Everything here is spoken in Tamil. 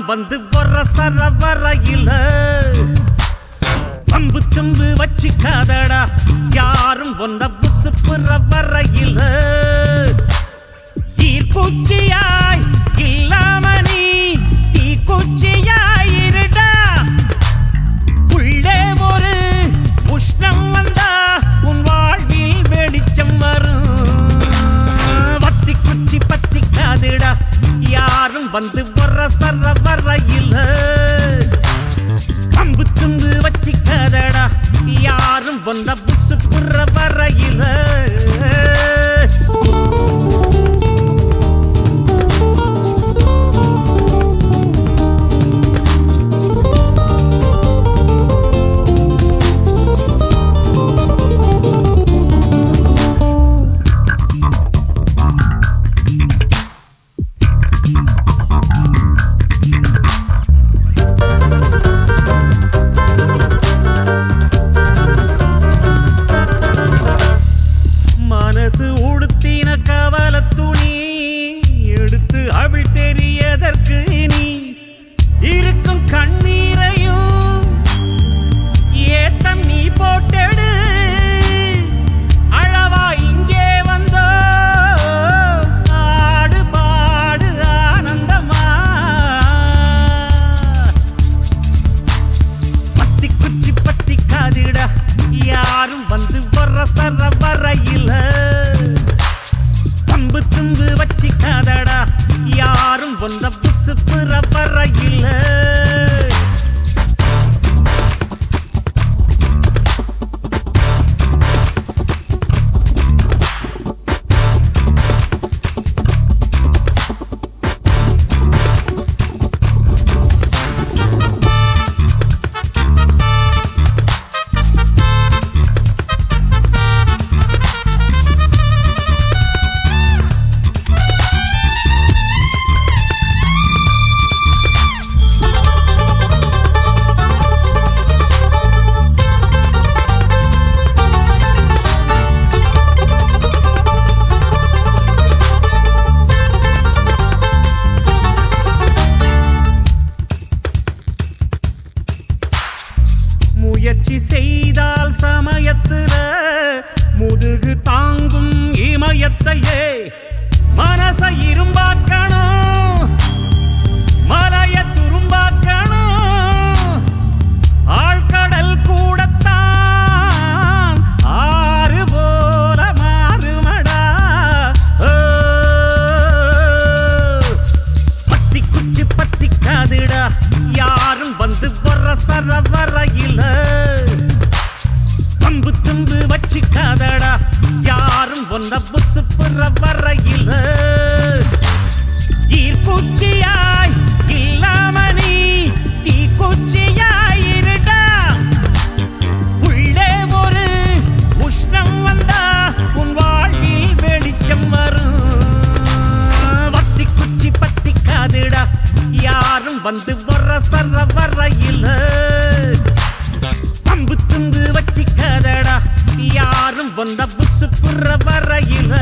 வந்து வரசர வரையில பம்பு தும்பு வச்சிக்காதடா யாரும் ஒன்ன புசுப்புற வரையில ஈர்க்குச்சியாய் இல்லாம நீ தீக்குச்சியாயிருடா உள்ளே ஒரு உஷ்ணம் வந்தா உன் வாழ்வில் வெளிச்சம் வரும் வத்தி குச்சி பத்திக்காதுடா யாரும் வந்து வரசர வரையில பம்பு தும்பு வச்சிக்காதடா யாரும் ஒன்ன புசுப்புற வரையில யாரும் வந்து வரசர வரையில பம்பு தும்பு வச்சிக்காதடா யாரும் ஒன்ன புசுப்புற வரையில முயற்சி செய்தால் சமயத்துல முதுகு தாங்கும் இமயத்தையே மனச இரும்பாக்கணும் மலைய துரும்பாக்கணும் ஆழ்கடல் கூடத்தான் ஆறு போல மாறுமடா பத்தி குச்சி பத்திக்காதுடா யாரும் வந்து வரசர வரையில பம்பு தும்பு வச்சிக்காதடா யாரும் ஒன்ன புசுப்புற வரையில ஈர்க்குச்சியாய் இல்லாம நீ தீக்குச்சியாயிருடா உள்ளே ஒரு உஷ்ணம் வந்தா உன் வாழ்வில் வெளிச்சம் வரும் வத்தி குச்சி பத்திக்காதுடா யாரும் வந்து வரசர வரையில பம்பு தும்பு வச்சிக்காதடா யாரும் ஒன்ன புசுப்புற வரையில